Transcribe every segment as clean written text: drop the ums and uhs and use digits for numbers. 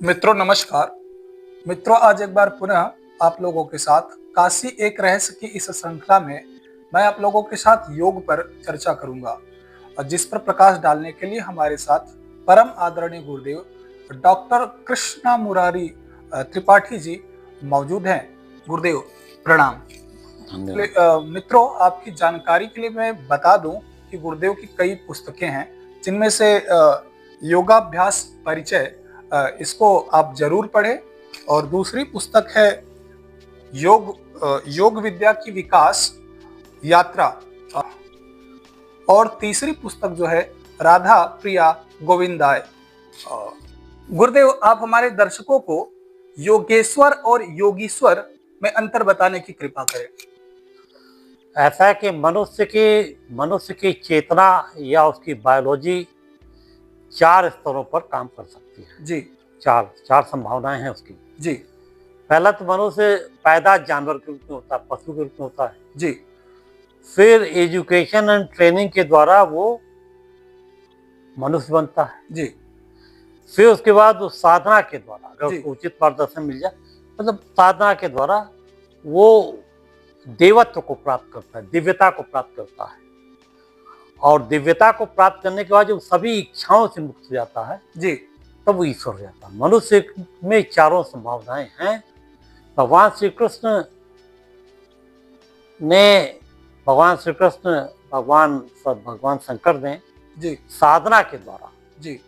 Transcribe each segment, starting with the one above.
मित्रों नमस्कार। मित्रों आज एक बार पुनः आप लोगों के साथ काशी एक रहस्य की इस श्रृंखला में मैं आप लोगों के साथ योग पर चर्चा करूंगा और जिस पर प्रकाश डालने के लिए हमारे साथ परम आदरणीय गुरुदेव डॉक्टर कृष्णा मुरारी त्रिपाठी जी मौजूद हैं। गुरुदेव प्रणाम। धन्यवाद। मित्रों आपकी जानकारी के लिए मैं बता दूं कि गुरुदेव की कई पुस्तकें हैं जिनमें से योगाभ्यास परिचय इसको आप जरूर पढ़ें और दूसरी पुस्तक है योग विद्या की विकास यात्रा और तीसरी पुस्तक जो है राधा प्रिया गोविंदाय। गुरुदेव आप हमारे दर्शकों को योगेश्वर और योगीश्वर में अंतर बताने की कृपा करें। ऐसा है कि मनुष्य की चेतना या उसकी बायोलॉजी 4 स्तरों पर काम कर सकती है। जी चार संभावनाएं हैं उसकी। जी पहला तो मनुष्य पैदा जानवर के रूप में होता है, पशु के रूप में होता है। जी फिर एजुकेशन एंड ट्रेनिंग के द्वारा वो मनुष्य बनता है। जी फिर उसके बाद उस साधना के द्वारा अगर जी। उसको उचित मार्गदर्शन मिल जाए, मतलब साधना के द्वारा वो देवत्व को प्राप्त करता है, दिव्यता को प्राप्त करता है। और दिव्यता को प्राप्त करने के बाद जब सभी इच्छाओं से मुक्त हो जाता है जी तब वो ईश्वर हो जाता है। मनुष्य में चारों संभावनाएं हैं। भगवान श्री कृष्ण भगवान शंकर ने जी साधना के द्वारा जी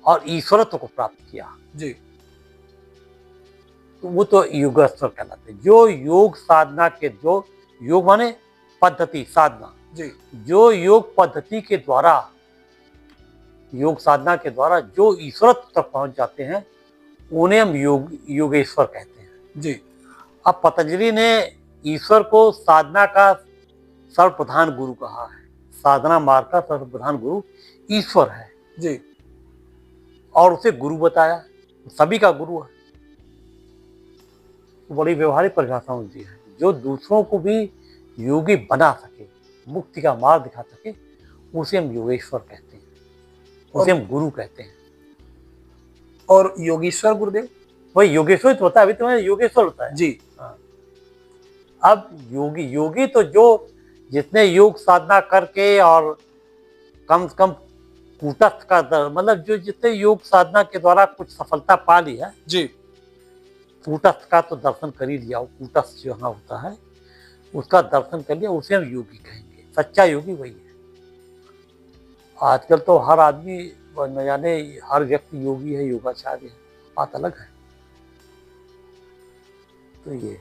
और ईश्वरत्व को प्राप्त किया। जी तो वो तो योगेश्वर कहलाते हैं। जो योग साधना के जो योग माने पद्धति साधना, जी जो योग पद्धति के द्वारा योग साधना के द्वारा जो ईश्वरत्व तक पहुंच जाते हैं उन्हें हम योगेश्वर कहते हैं। जी। अब पतंजलि ने ईश्वर को साधना का सर्वप्रधान गुरु कहा है। साधना मार्ग का सर्वप्रधान गुरु ईश्वर है जी और उसे गुरु बताया, सभी का गुरु है। तो बड़ी व्यवहारिक परिभाषा होती है। जो दूसरों को भी योगी बना सके, मुक्ति का मार्ग दिखा सके, उसे हम योगेश्वर कहते हैं, उसे हम गुरु कहते हैं। और योगीश्वर गुरुदेव वही योगेश्वर तो होता है। अभी तो योगेश्वर होता है जी। अब योगी तो जो जितने योग साधना करके और कम से कम कूटस्थ का मतलब जो जितने योग साधना के द्वारा कुछ सफलता पा ली है, जी कूटस्थ का तो दर्शन कर ही लिया। कूटस्थ जो होता है उसका दर्शन कर लिया, उसे हम योगी कहेंगे। सच्चा योगी वही है। आजकल तो हर आदमी न जाने हर व्यक्ति योगी है, योगाचार्य है, बात अलग है। तो ये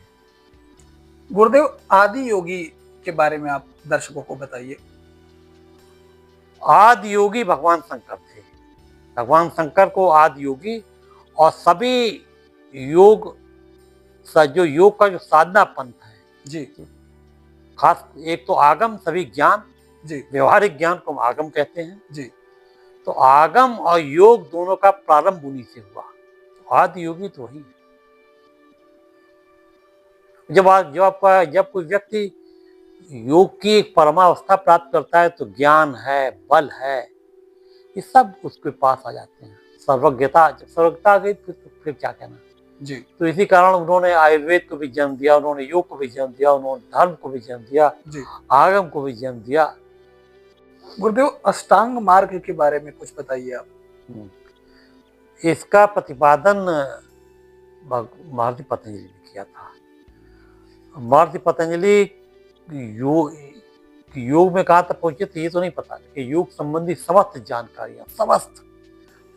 गुरुदेव आदि योगी के बारे में आप दर्शकों को बताइए। आदि योगी भगवान शंकर थे। भगवान शंकर को आदि योगी और सभी योग जो योग का जो साधना पंथ है जी खास, एक तो आगम सभी ज्ञान, जी व्यवहारिक ज्ञान को हम आगम कहते हैं। जी। तो आगम और योग दोनों का प्रारंभ उन्हीं से हुआ। तो आदि योगी तो वही है। जब कोई व्यक्ति योग की एक परमावस्था प्राप्त करता है तो ज्ञान है, बल है, ये सब उसके पास आ जाते हैं। सर्वज्ञता, जब सर्वज्ञता आ गई तो फिर क्या कहना जी। तो इसी कारण उन्होंने आयुर्वेद को भी जन्म दिया, उन्होंने योग को भी जन्म दिया, उन्होंने धर्म को भी जन्म दिया, जी। आगम को भी जन्म दिया। गुरुदेव अष्टांग मार्ग के बारे में कुछ बताइए आप। इसका प्रतिपादन महर्षि पतंजलि ने किया था। महर्षि पतंजलि योग में कहाँ तक पहुंचे थे ये तो नहीं पता कि योग संबंधी समस्त जानकारियां, समस्त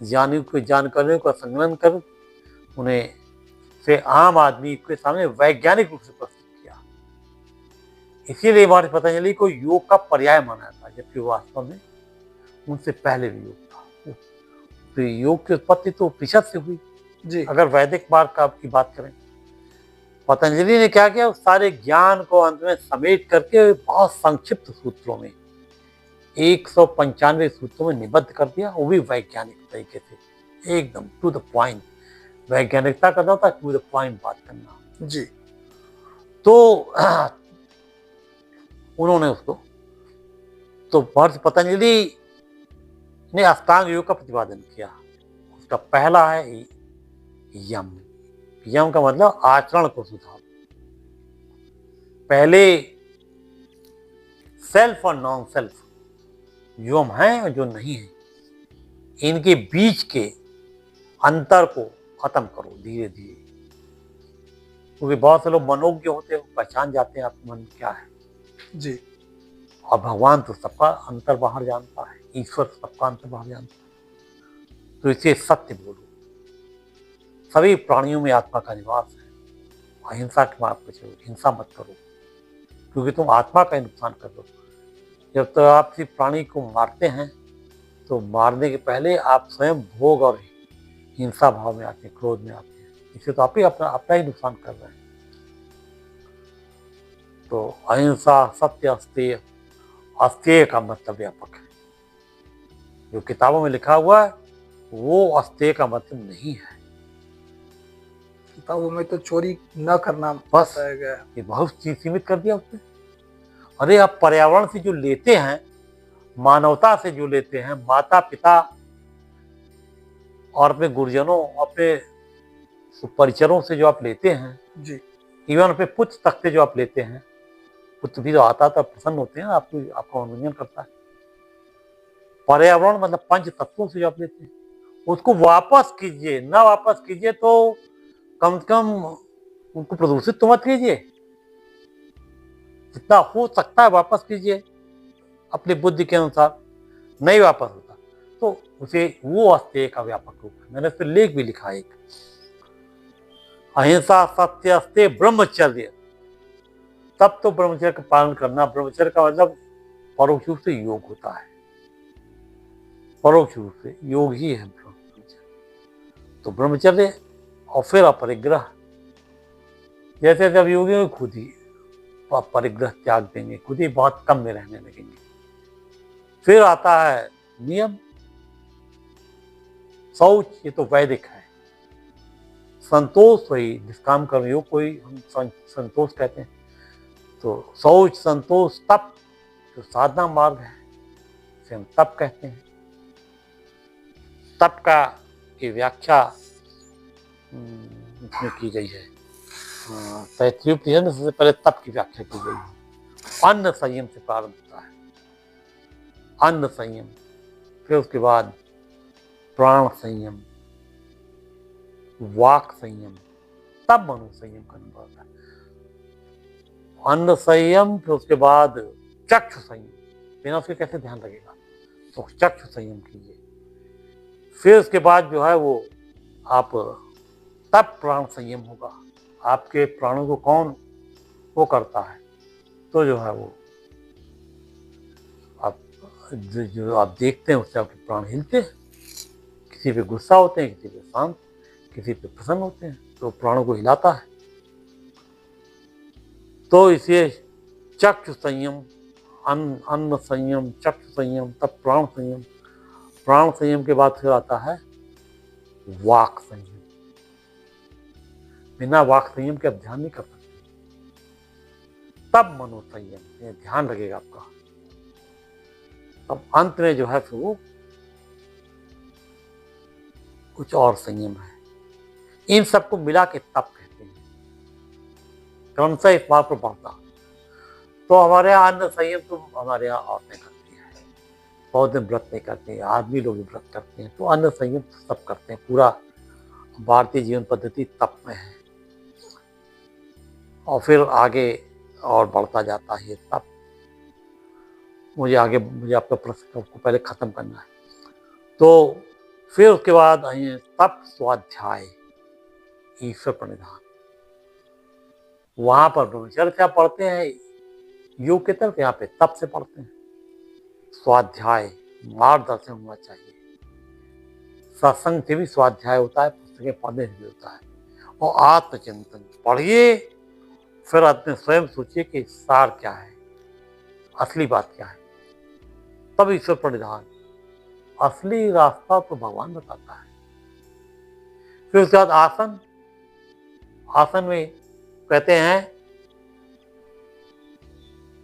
जानकारियों का संकलन कर उन्हें फिर आम आदमी के सामने वैज्ञानिक रूप से प्रस्तुत किया। इसीलिए महर्षि पतंजलि को योग का पर्याय माना था, जबकि वास्तव में उनसे पहले भी योग था। तो योग की उत्पत्ति तो उपनिषद से हुई जी। अगर वैदिक मार्ग की बात करें। पतंजलि ने क्या किया, उस सारे ज्ञान को अंत में समेट करके बहुत संक्षिप्त सूत्रों में 195 सूत्रों में निबद्ध कर दिया, वो भी वैज्ञानिक तरीके से, एकदम टू द पॉइंट। वैज्ञानिकता करना होता है टू द पॉइंट बात करना जी। तो उन्होंने उसको, तो महर्षि पतंजलि ने अष्टांग योग का प्रतिपादन किया। उसका पहला है यम। यम का मतलब आचरण को सुधारो। पहले सेल्फ और नॉन सेल्फ, जो हम हैं और जो नहीं है, इनके बीच के अंतर को खत्म करो धीरे धीरे। क्योंकि बहुत से लोग मनोज्ञ होते हैं, पहचान जाते हैं आपका मन क्या है। जी। और भगवान तो सबका अंतर बाहर जानता है, ईश्वर सबका अंतर बाहर जानता है। तो इसे सत्य बोलो। सभी प्राणियों में आत्मा का निवास है। अहिंसा के मार्ग पर चलो, हिंसा मत करो, क्योंकि तुम आत्मा का नुकसान कर दो। जब तक आप किसी प्राणी को मारते हैं तो मारने के पहले आप स्वयं भोग और हिंसा भाव में आते हैं, क्रोध में आते हैं। इससे तो आप ही अपना ही नुकसान कर रहे हैं। तो अहिंसा, सत्य, अस्तेय। अस्तेय का मतलब व्यापक है। जो किताबों में लिखा हुआ है वो अस्तेय का मतलब नहीं है। किताबों में तो चोरी न करना बस बताया गया है। ये बहुत चीज सीमित कर दिया उसने। अरे आप पर्यावरण से जो लेते हैं, मानवता से जो लेते हैं, माता पिता और अपने गुरुजनों, अपने परिचरों से जो आप लेते हैं, जी। इवन अपने पुत्र तक से जो आप लेते हैं, पुत्र भी तो आता तो प्रसन्न होते हैं, आपका मनोरंजन करता है। पर्यावरण मतलब पंच तत्वों से जो आप लेते हैं, उसको वापस कीजिए। ना वापस कीजिए तो कम से कम उनको प्रदूषित तो मत कीजिए। जितना हो सकता है वापस कीजिए अपनी बुद्धि के अनुसार। नहीं वापस होता तो उसे वो अस्तेय का व्यापक रूप है। मैंने इस पर लेख भी लिखा है एक। अहिंसा, सत्य, अस्तेय, ब्रह्मचर्य। तब तो ब्रह्मचर्य का पालन करना। ब्रह्मचर्य का मतलब परोक्ष रूप से योग होता है। परोक्ष रूप से योग ही है ब्रह्मचर्य। तो ब्रह्मचर्य और फिर अपरिग्रह। जैसे जब योगी खुद ही परिग्रह त्याग देंगे, खुद ही बहुत कम में रहने लगेंगे। फिर आता है नियम, शौच, ये तो वैदिक है। संतोष, वही निष्काम कर्मयोग को ही हम संतोष कहते हैं। तो शौच, संतोष, तप, जो साधना मार्ग है इसे हम तप कहते हैं। तप का की व्याख्या इसमें की गई है। तैत्तिरीय उपनिषद में सबसे पहले तप की व्याख्या की गई है। अन्न संयम से प्रारंभ होता है। अन्न संयम, फिर उसके बाद प्राण संयम, वाक संयम, तब मनो संयम करना पड़ता है। अन्न संयम, फिर उसके बाद चक्षु संयम। बिना उसके कैसे ध्यान लगेगा, तो चक्षु संयम कीजिए। फिर उसके बाद जो है वो आप तब प्राण संयम होगा। आपके प्राणों को कौन वो करता है, तो जो है वो आप जो आप देखते हैं उससे आपके प्राण हिलते हैं। किसी पे गुस्सा होते हैं, किसी पे शांत, किसी पे प्रसन्न होते हैं, तो प्राणों को हिलाता है। तो इसे चक्षु संयम, अन्न संयम, चक्षु संयम, तब प्राण संयम। प्राण संयम के बाद फिर आता है वाक संयम। बिना वाक संयम के आप ध्यान नहीं कर सकते। तब मनो संयम, ये ध्यान लगेगा आपका। अब अंत में जो है फिर वो कुछ और संयम है। इन सबको मिला के तप कहते हैं। क्रमशः इस बात पर बढ़ता। तो हमारे यहाँ अन्न संयम तो हमारे यहाँ औरतें करती है, बहुत दिन व्रत नहीं करते हैं, आदमी लोग भी व्रत करते हैं। तो अन्न संयम सब करते हैं। पूरा भारतीय जीवन पद्धति तप में है। और फिर आगे और बढ़ता जाता है तप। मुझे आपका प्रश्न को पहले खत्म करना है। तो फिर उसके बाद आइए तप स्वाध्याय, ईश्वर प्रणिधान। वहां पर ब्रह्मचर्य से आप पढ़ते हैं योग के तरफ, यहाँ पे तप से पढ़ते हैं। स्वाध्याय, मार्गदर्शन होना चाहिए। सत्संग से भी स्वाध्याय होता है, पुस्तकें पढ़ने से भी होता है। और आत्मचिंतन पढ़िए, फिर अपने स्वयं सोचिए कि सार क्या है, असली बात क्या है। तब ईश्वर प्रणिधान। असली रास्ता तो भगवान बताता है। फिर उसके बाद आसन। आसन में कहते हैं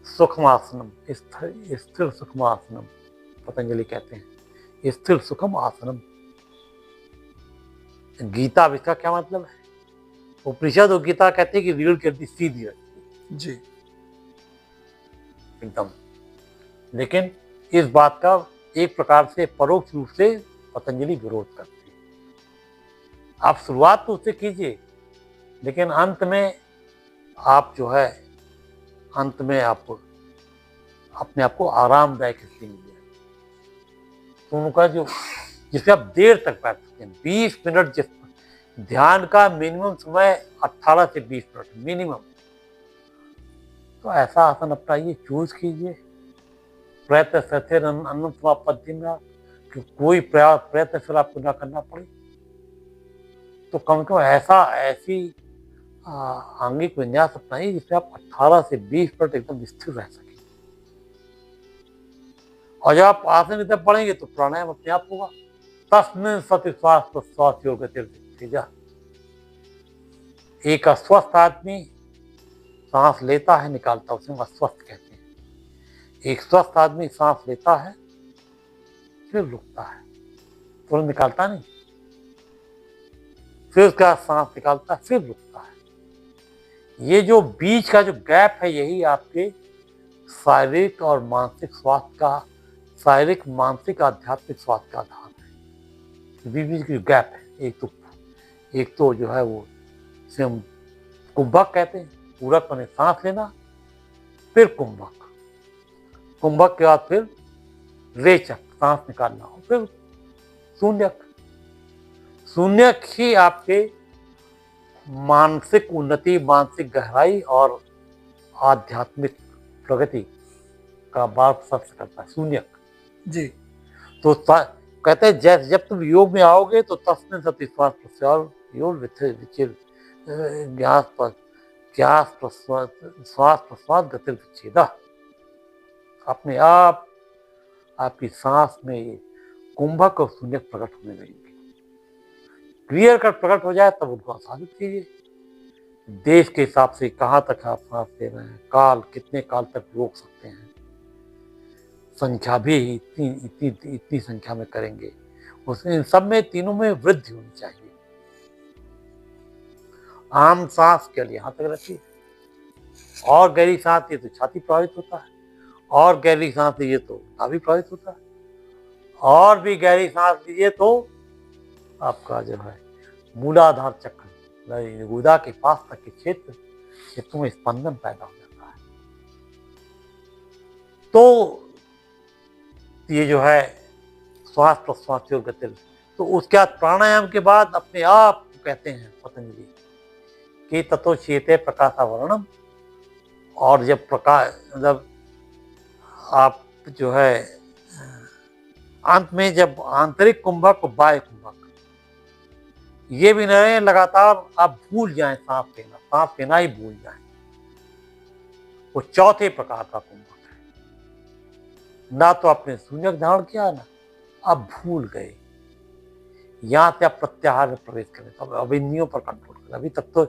सुखमासनम, स्थिर सुखमासनम, पतंजलि कहते हैं स्थिर सुखम आसनम। गीता, इसका क्या मतलब है? उपनिषद और गीता कहते हैं कि रीढ़ की हड्डी सीधी रखती है जी। एकदम, लेकिन इस बात का एक प्रकार से परोक्ष रूप से पतंजलि विरोध करती है। आप शुरुआत तो उससे कीजिए, लेकिन अंत में आप जो है, अंत में आप अपने आप को आरामदायक स्थिति में तो उनका जो जिससे आप देर तक बैठ सकते हैं, 20 मिनट, जिस ध्यान का मिनिमम समय 18 से 20 मिनट मिनिमम, तो ऐसा आसन अपनाइए, चूज कीजिए। प्रयत्न सथे अनंत समापत्तिना, कि कोई प्रयत्न फिर आपको ना करना पड़े, तो कम से कम ऐसी आंगिक विन्यास अपनाइए जिसमें आप 18 से 20 मिनट एकदम स्थिर रह सकें। और जब आप आसन इधर पढ़ेंगे तो प्राणायाम अपने आप होगा। तस्मिन् सति श्वास प्रश्वास योग तेजा। एक अस्वस्थ आदमी सांस लेता है, निकालता है, उसे अस्वस्थ कहते हैं। एक स्वस्थ आदमी सांस लेता है, फिर रुकता है, तुरंत निकालता नहीं, फिर उसका सांस निकालता है, फिर रुकता है। ये जो बीच का जो गैप है, यही आपके शारीरिक और मानसिक स्वास्थ्य का, शारीरिक, मानसिक, आध्यात्मिक स्वास्थ्य का आधार है। बीच की गैप है, एक तो जो है वो जिसे हम कुंभक कहते हैं, पूरक माने सांस लेना, फिर कुंभक, कुंभक के बाद फिर रेचक, सांस निकालना, हो फिर शून्यक। शून्यक ही आपके मानसिक उन्नति, मानसिक गहराई और आध्यात्मिक प्रगति का मार्ग स्पर्श करता है, शून्यक। जी। तो कहते हैं जैसे जब तुम योग में आओगे तो तस्मिन् सति श्वास प्रश्वास योग विचिर श्वास प्रश्वास गति विच्छेद। अपने आप आपकी सांस में ये कुंभक और शून्यक प्रकट होने लगेंगे। क्लियर कट प्रकट हो जाए तब उनको आसानित कीजिए। देश के हिसाब से कहाँ तक आप सांस ले रहे हैं, काल कितने काल तक रोक सकते हैं, संख्या भी इतनी संख्या में करेंगे। उसमें इन सब में, तीनों में वृद्धि होनी चाहिए। आम सांस के लिए यहाँ तक रखिए, और गहरी सांस ये तो छाती प्रभावित होता है, और गहरी सांस लीजिए तो नाभि प्रभावित होता है, और भी गहरी सांस लीजिए तो आपका जो है मूलाधार चक्र, गुदा के पास तक के क्षेत्र में स्पंदन पैदा हो जाता है। तो ये जो है श्वास प्रश्वास योग गति, तो उसके बाद प्राणायाम के बाद अपने आप कहते हैं पतंजलि कि ततो चेते प्रकाशावरणम। और जब प्रकाश, मतलब आप जो है अंत में जब आंतरिक कुंभक और बाह्य कुंभक, ये भी नहीं लगातार आप भूल जाएं सांस लेना ही भूल जाएं, वो चौथे प्रकार का कुंभक है। ना तो आपने शून्यक धारण किया, ना आप भूल गए। यहां से आप प्रत्याहार में प्रवेश करें, तो अब इंद्रियों पर कंट्रोल करें। अभी तक तो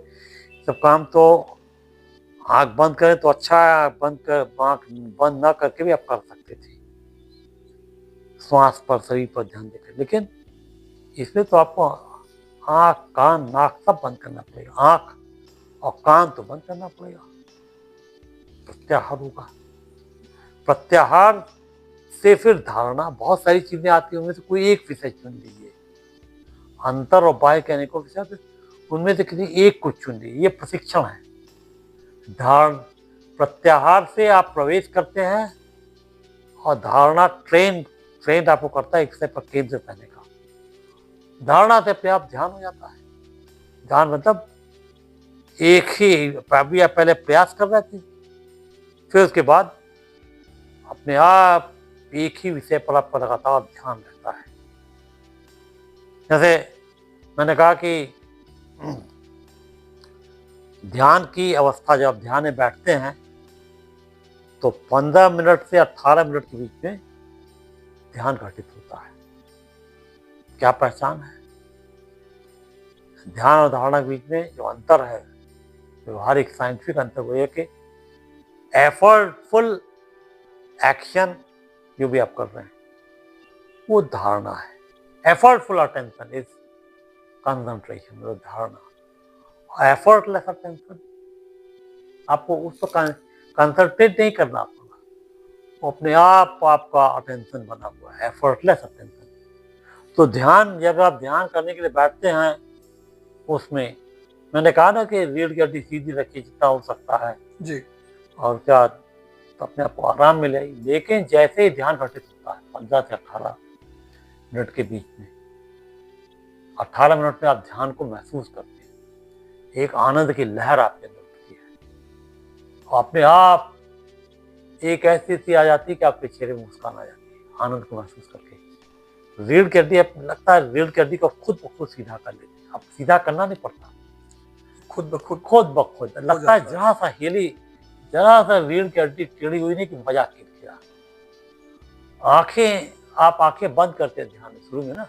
सब काम तो आंख बंद करें तो अच्छा है, आंख बंद ना करके भी आप कर सकते थे, श्वास पर, शरीर पर ध्यान देकर। लेकिन इसमें तो आपको आंख, कान, नाक सब बंद करना पड़ेगा। आंख और कान तो बंद करना पड़ेगा, प्रत्याहार होगा। प्रत्याहार से फिर धारणा, बहुत सारी चीजें आती है, उनमें से कोई एक विषय चुन लीजिए। अंतर और बाह्य कहने को विषय, उनमें से किसी एक को चुन लीजिए। ये प्रशिक्षण है। धारण, प्रत्याहार से आप प्रवेश करते हैं, और धारणा ट्रेन आपको करता है एक विषय पर केंद्रित रहने का। धारणा से अपने आप ध्यान हो जाता है। ध्यान मतलब एक ही, अभी आप पहले प्रयास कर रहे थे, फिर उसके बाद अपने आप एक ही विषय पर आपका लगातार ध्यान रहता है। जैसे मैंने कहा कि ध्यान की अवस्था, जब आप ध्यान में बैठते हैं तो 15 मिनट से 18 मिनट के बीच में ध्यान घटित होता है। क्या पहचान है? ध्यान और धारणा के बीच में जो अंतर है, व्यवहारिक साइंटिफिक अंतर, वो ये कि एफर्टफुल एक्शन जो भी आप कर रहे हैं वो धारणा है। एफर्टफुल अटेंशन इज कंसंट्रेशन मतलब धारणा, एफर्टलेस अटेंशन। आपको उस पर कंसंट्रेट नहीं करना पड़ेगा, वो अपने आप आपका अटेंशन बना हुआ है, एफर्टलेस अटेंशन। तो ध्यान, जब आप ध्यान करने के लिए बैठते हैं, उसमें मैंने कहा ना कि रीढ़ की हड्डी सीधी रखिए जितना हो सकता है, जी। और क्या, तो अपने आप को आराम मिले। लेकिन जैसे ही ध्यान घटित होता है 15 से 18 मिनट के बीच में, 18 मिनट में आप ध्यान को महसूस करते हैं, एक आनंद की लहर आपके अंदर उठती है, और अपने आप एक ऐसी स्थिति आ जाती है कि आपके चेहरे में मुस्कान आ जाती है आनंद को महसूस करके। रीढ़ की हड्डी, लगता है रीढ़ की हड्डी को खुद ब खुद सीधा कर लेते हैं, अब सीधा करना नहीं पड़ता, खुद ब खुद खुद ब खुद लगता है। जाता है। जरा सा हिली, जरा सा रीढ़ की हड्डी टेढ़ी हुई नहीं कि मजाक किया। आंखें, आप आंखें बंद करते हैं ध्यान शुरू में ना,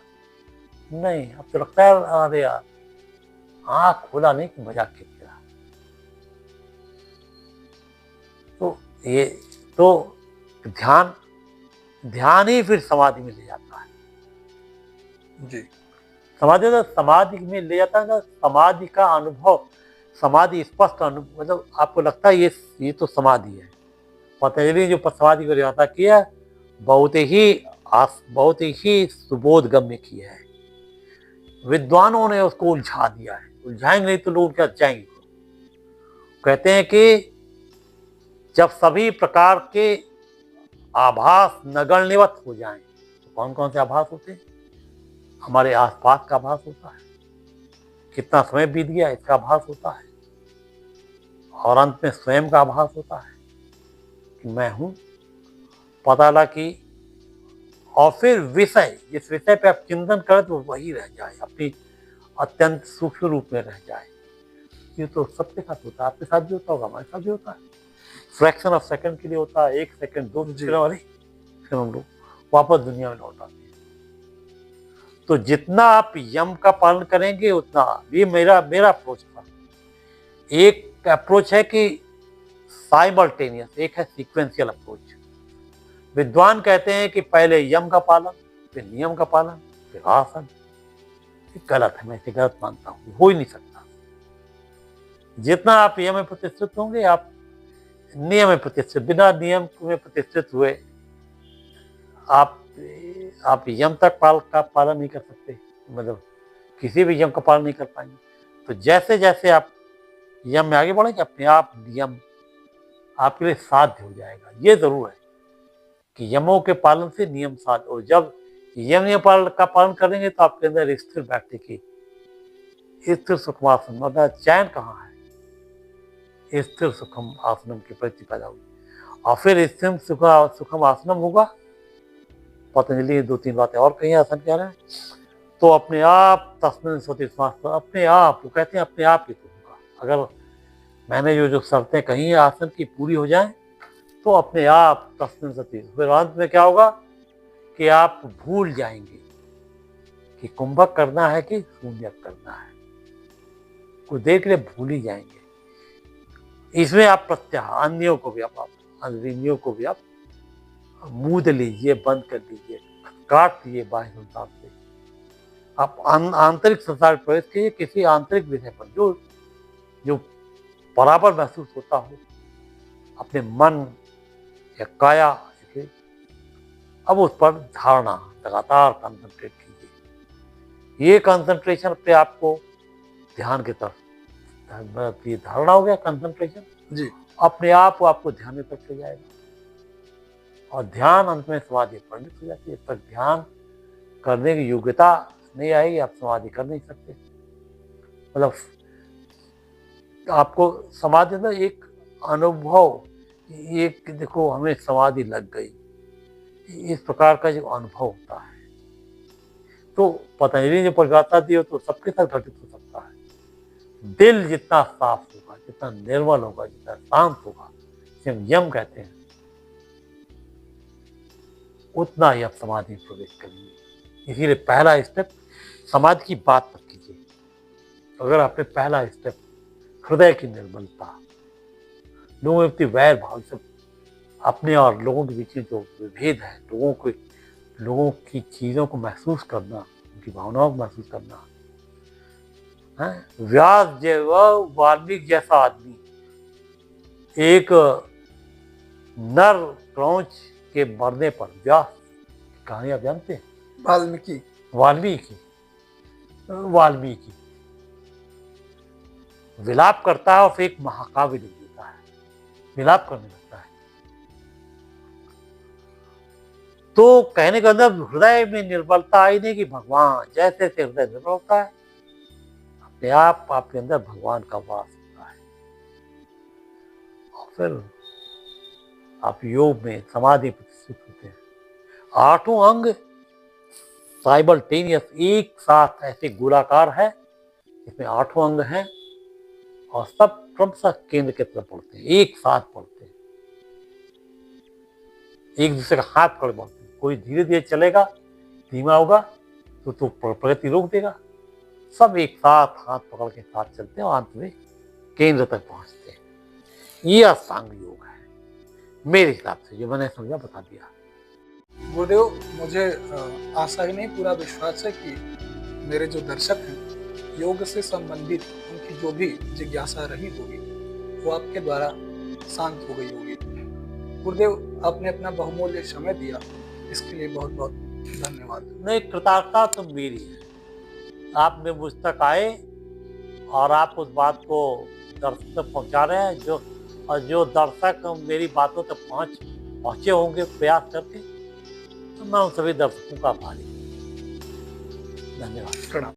नहीं, अब तो लगता है अरे यार आंख खोला नहीं कि मजाक किया। तो ये तो ध्यान, ध्यान ही फिर समाधि में ले जाता है। जी। समाधि तो समाधि में ले जाता है ना, समाधि का अनुभव, समाधि स्पष्ट अनुभव, मतलब आपको लगता है ये तो समाधि है। पतंजलि ने जो समाधि को परिभाषा किया, बहुत ही सुबोध गम्य की है। विद्वानों ने उसको उलझा दिया है, उलझाएंगे नहीं तो लोग क्या जाएंगे। कहते हैं कि जब सभी प्रकार के आभास नगण्यवत हो जाएं, तो कौन कौन से आभास होते हैं? हमारे आसपास का आभास होता है, कितना समय बीत गया इसका आभास होता है, और अंत में स्वयं का आभास होता है कि मैं हूं, पता लगा कि, और फिर विषय, जिस विषय पे आप चिंतन करें तो वही रह जाए, अपनी अत्यंत सूक्ष्म रूप में रह जाए। ये तो सबके साथ होता है, आपके साथ भी होता होगा, हमारे साथ भी होता है। फ्रैक्शन ऑफ सेकंड के लिए होता है, 1 सेकंड 2 सेकंड वाले, फिर हम लोग वापस दुनिया में लौट आते हैं। तो जितना आप यम का पालन करेंगे उतना, ये मेरा अप्रोच था। एक अप्रोच है कि साइमल्टेनियस, एक है सीक्वेंशियल अप्रोच। विद्वान कहते हैं कि पहले यम का पालन, फिर नियम का पालन, फिर आसन। गलत है, मैं इसे गलत मानता हूँ, हो ही नहीं सकता। जितना आप यम में प्रतिष्ठित होंगे, आप नियम में प्रतिष्ठित, बिना नियम में प्रतिष्ठित हुए आप यम तक का पालन नहीं कर सकते, मतलब किसी भी यम का पालन नहीं कर पाएंगे। तो जैसे जैसे आप यम में आगे बढ़ेंगे, अपने आप नियम आपके लिए साध्य हो जाएगा। ये जरूर है कि यमों के पालन से नियम साध्य, और जब यम नियम का पालन करेंगे तो आपके अंदर स्थिर बैठने की, स्थिर सुखम आसन, मतलब चैन कहाँ है, स्थिर सुखम आसनम की प्रति पैदा हुई, और फिर स्थिर सुखम आसनम होगा। पतंजलि 2-3 बातें और कही आसन कह रहे हैं। तो अपने आप तस्मिन् सति समाधिः, अपने आप, वो कहते हैं अपने आप ही तो होगा। अगर मैंने जो शर्तें कही हैं आसन की पूरी हो जाएं, तो अपने आप तस्मिन् सति, फिर अंत में क्या होगा कि आप भूल जाएंगे कि कुंभक करना है कि शून्यक करना है, कुछ देर के लिए भूल ही जाएंगे। इसमें आप प्रत्याह अन्यों को भी आप मूद लीजिए, बंद कर दीजिए, काट दीजिए बाह्य संसार से। आप आंतरिक संसार में प्रवेश कीजिए, किसी आंतरिक विषय पर जो बराबर महसूस होता हो, अपने मन या काया के, अब उस पर धारणा लगातार कंसंट्रेट कीजिए। ये कंसंट्रेशन अपने आपको ध्यान की तरफ, ये धारणा हो गया कंसंट्रेशन जी। अपने आप आपको ध्यान में तक ले जाएगा, और ध्यान अंत में समाधि परिणत हो जाती है। पर ध्यान करने की योग्यता नहीं आएगी, आप समाधि कर नहीं सकते। मतलब आपको समाधि ना एक अनुभव, एक देखो हमें समाधि लग गई, इस प्रकार का जो अनुभव होता है, तो पतंजलि ने जो परिभाषा दी हो तो सबके साथ घटित हो सकता है। दिल जितना साफ होगा, जितना निर्मल होगा, जितना शांत होगा, जिसे हम यम कहते हैं, उतना ही आप समाधि में प्रवेश करेंगे। इसीलिए पहला स्टेप समाधि की बात मत कीजिए। अगर आपने पहला स्टेप हृदय की निर्मलता, लोगों के प्रति वैर भाव, सब अपने और लोगों के बीच में जो विभेद है, लोगों की चीज़ों को महसूस करना, उनकी भावनाओं को महसूस करना, व्यास जो वाल्मीकि जैसा आदमी एक नर क्रौंच के मरने पर, व्यास की कहानी आप जानते हैं? वाल्मीकि वाल्मीकि विलाप करता है और फिर एक महाकाव्य लिख देता है, विलाप करने लगता है। तो कहने का मतलब हृदय में निर्बलता आई नहीं कि भगवान जैसे हृदय निर्बल होता है, अपने आप आपके अंदर भगवान का वास होता है और फिर आप योग में समाधि प्रतिष्ठित होते हैं। 8 अंग साइमल्टेनियस एक साथ ऐसे गोलाकार है, इसमें 8 अंग हैं और सब क्रमशः केंद्र की तरफ बढ़ते हैं, एक साथ बढ़ते हैं, एक दूसरे का हाथ पकड़ बढ़ते हैं। कोई धीरे धीरे चलेगा, धीमा होगा तो प्रगति रोक देगा, सब एक साथ हाथ पकड़ के साथ चलते हैं और अंत में केंद्र तक पहुंचते हैं। ये अष्टांग योग है मेरे हिसाब से, जो मैंने समझा बता दिया। गुरुदेव, मुझे आशा ही नहीं पूरा विश्वास है कि मेरे जो दर्शक हैं, योग से संबंधित उनकी जो भी जिज्ञासा रही होगी वो आपके द्वारा शांत हो गई होगी। गुरुदेव, आपने अपना बहुमूल्य समय दिया, इसके लिए बहुत बहुत धन्यवाद। नहीं, कृतज्ञता तो मेरी है, आपने मुझ तक आए और आप उस बात को दर्शक तक पहुंचा रहे हैं, जो दर्शक मेरी बातों तक पहुंचे होंगे प्रयास करके, तो मैं उन सभी दर्शकों का आभारी हूं। धन्यवाद। प्रणाम।